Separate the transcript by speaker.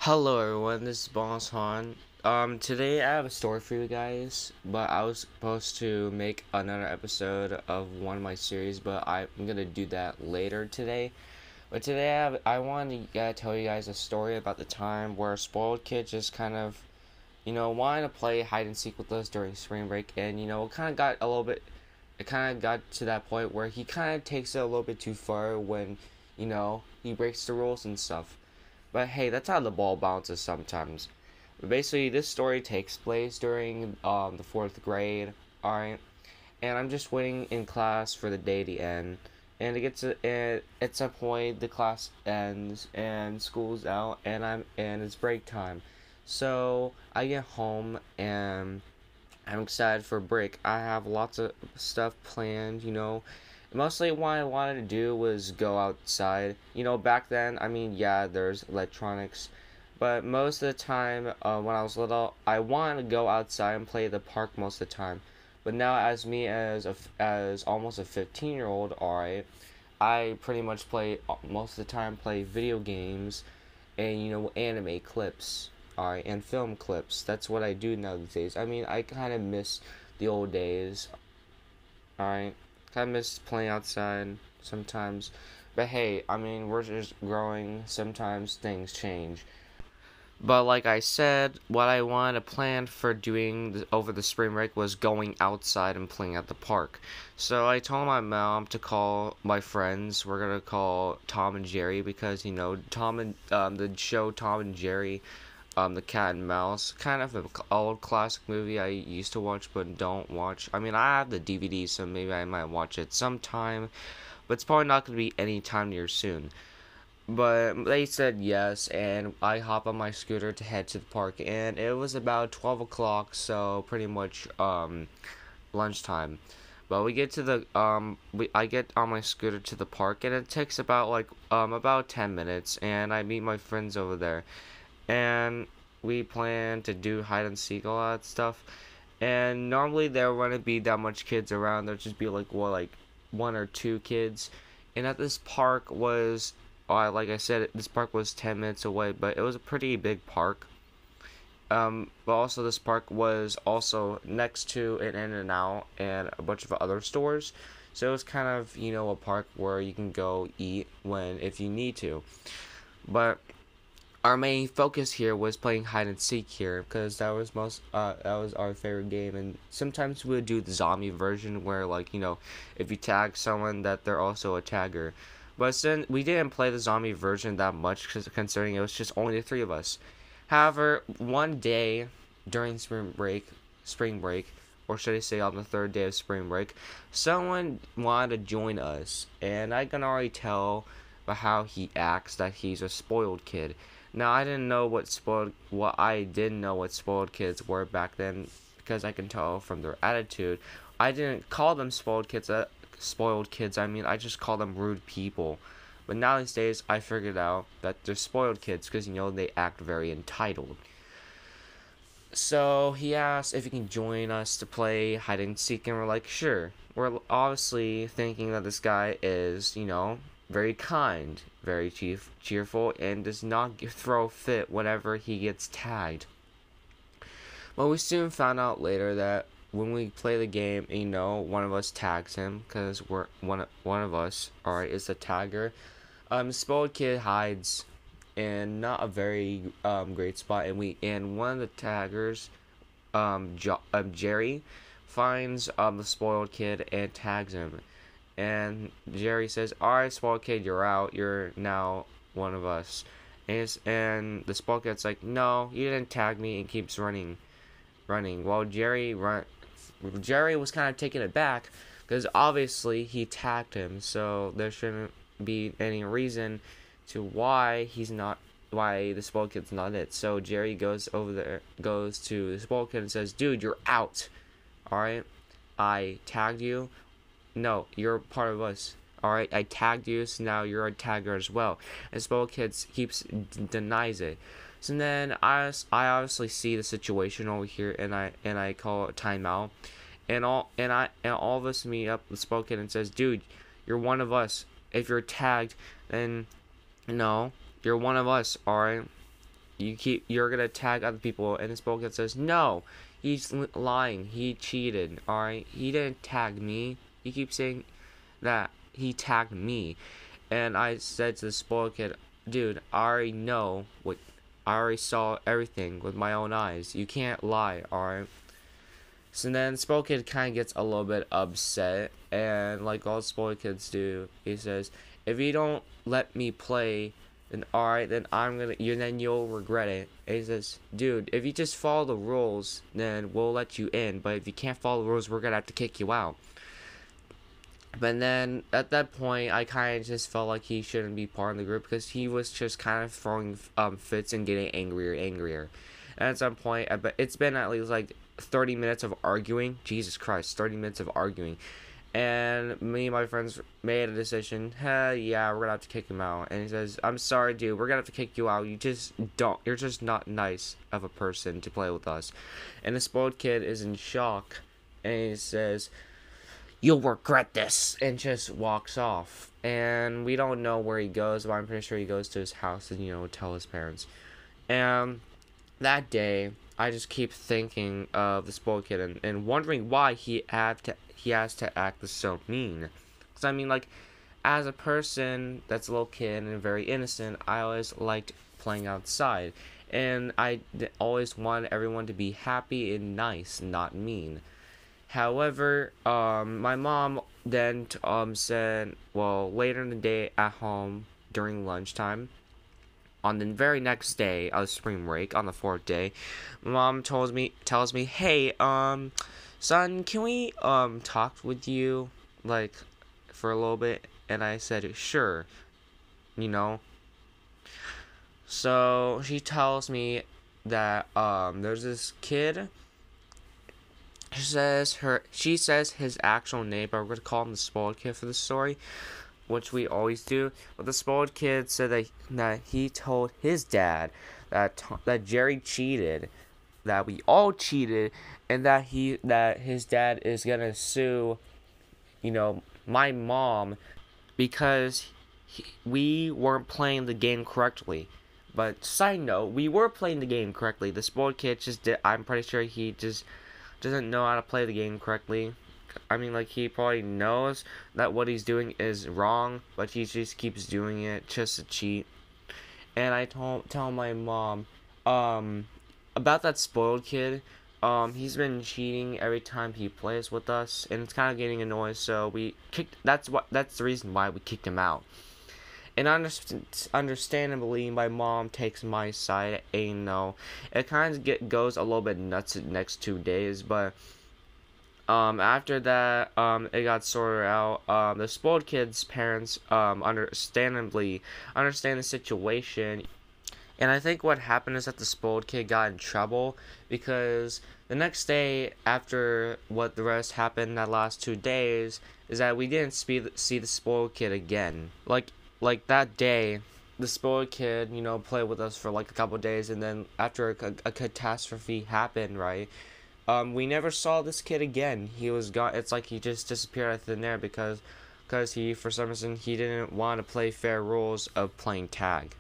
Speaker 1: Hello everyone, this is Boss Han. Today I have a story for you guys, but I was supposed to make another episode of one of my series, but I'm gonna do that later today. But today I want to tell you guys a story about the time where a spoiled kid just kind of, wanted to play hide and seek with us during spring break, and it kind of got a little bit, it kind of got to that point where he kind of takes it a little bit too far when, he breaks the rules and stuff. But hey, that's how the ball bounces sometimes. But basically, this story takes place during the fourth grade. Alright, and I'm just waiting in class for the day to end. And at some point the class ends and school's out and it's break time. So I get home and I'm excited for break. I have lots of stuff planned, Mostly what I wanted to do was go outside. Back then, I mean, yeah, there's electronics, but most of the time, when I was little, I wanted to go outside and play the park most of the time. But now, as almost a 15-year-old, alright, I pretty much play most of the time play video games and anime clips, alright, and film clips. That's what I do now these days. I mean, I kind of miss the old days, alright. I miss playing outside sometimes. But hey, I mean, we're just growing. Sometimes things change. But like I said, what I wanted to plan for doing over the spring break was going outside and playing at the park. So I told my mom to call my friends. We're gonna call Tom and Jerry because Tom and the show Tom and Jerry, the Cat and Mouse, kind of an old classic movie I used to watch but don't watch. I mean, I have the DVD, so maybe I might watch it sometime, but it's probably not going to be anytime near soon. But they said yes, and I hop on my scooter to head to the park, and it was about 12 o'clock, so pretty much lunchtime. But we get to I get on my scooter to the park, and it takes about 10 minutes, and I meet my friends over there, and we plan to do hide and seek, all that stuff. And normally there wouldn't be that much kids around. There'd just be like one or two kids. And at this park was, like I said, this park was 10 minutes away, but it was a pretty big park. But also this park was also next to an In-N-Out and a bunch of other stores. So it was kind of, a park where you can go eat if you need to. But our main focus here was playing hide and seek here because that was our favorite game, and sometimes we would do the zombie version where if you tag someone that they're also a tagger. But then we didn't play the zombie version that much considering it was just only the three of us. However, one day during spring break, or should I say on the third day of spring break, someone wanted to join us, and I can already tell by how he acts that he's a spoiled kid. Now I didn't know what spoiled kids were back then because I can tell from their attitude. I didn't call them spoiled kids. I mean, I just call them rude people. But now these days, I figured out that they're spoiled kids because they act very entitled. So he asked if he can join us to play hide and seek, and we're like, sure. We're obviously thinking that this guy is, very kind, very cheerful, and does not throw a fit whenever he gets tagged. Well, we soon found out later that when we play the game, one of us tags him because we're one of us, alright, is the tagger. Spoiled kid hides in not a very great spot, and one of the taggers, Jerry, finds the spoiled kid and tags him. And Jerry says, alright, spoiled kid, you're out. You're now one of us. And the spoiled kid's like, no, you didn't tag me, and keeps running. While Jerry was kind of taken aback, because obviously he tagged him, so there shouldn't be any reason to why the spoiled kid's not it. So Jerry goes to the spoiled kid and says, dude, you're out. Alright? I tagged you. No, you're part of us. Alright, I tagged you, so now you're a tagger as well. And spoiled kid denies it. So then I obviously see the situation over here, and I call a timeout. And all of us meet up with spoiled kid and says, dude, you're one of us. If you're tagged, then no, you're one of us. Alright. you're gonna tag other people, and the spoiled kid says, no, he's lying, he cheated. All right, he didn't tag me. He keeps saying that he tagged me. And I said to the spoiled kid, dude, I already know what, I already saw everything with my own eyes. You can't lie, alright? So then spoiled kid kind of gets a little bit upset, and like all spoiled kids do, he says, if you don't let me play, then alright, then then you'll regret it. And he says, dude, if you just follow the rules, then we'll let you in, but if you can't follow the rules, we're gonna have to kick you out. But then at that point, I kind of just felt like he shouldn't be part of the group, because he was just kind of throwing fits and getting angrier and angrier. And at some point, it's been at least like 30 minutes of arguing. Jesus Christ, 30 minutes of arguing. And me and my friends made a decision. Yeah, we're gonna have to kick him out. And he says, I'm sorry, dude, we're gonna have to kick you out. You're just not nice of a person to play with us. And the spoiled kid is in shock. And he says, you'll regret this, and just walks off. And we don't know where he goes, but I'm pretty sure he goes to his house and, tell his parents. And that day, I just keep thinking of the spoiled kid and wondering why he has to act so mean. Because, I mean, like, as a person that's a little kid and very innocent, I always liked playing outside. And I always wanted everyone to be happy and nice, not mean. However, my mom then said, well, later in the day at home during lunchtime, on the very next day of spring break, on the 4th day, my mom tells me, hey, son, can we talk with you like for a little bit? And I said, sure, So she tells me that there's this kid. She says his actual name, but we're gonna call him the spoiled kid for the story, which we always do. But the spoiled kid said that he told his dad that Jerry cheated, that we all cheated, and that his dad is gonna sue, my mom, because we weren't playing the game correctly. But side note, we were playing the game correctly. The spoiled kid I'm pretty sure he just doesn't know how to play the game correctly. I mean, like, he probably knows that what he's doing is wrong, but he just keeps doing it just to cheat. And I tell my mom about that spoiled kid. He's been cheating every time he plays with us, and it's kind of getting annoying, so that's the reason why we kicked him out. And understandably, my mom takes my side. It kind of goes a little bit nuts the next 2 days, but after that, it got sorted out. The spoiled kid's parents understandably understand the situation, and I think what happened is that the spoiled kid got in trouble because the next day, after what the rest happened that last 2 days, is that we didn't see the spoiled kid again. Like that day, the spoiled kid, played with us for like a couple days, and then after a catastrophe happened, right? We never saw this kid again. He was gone. It's like he just disappeared out of thin air because he, for some reason, he didn't want to play fair rules of playing tag.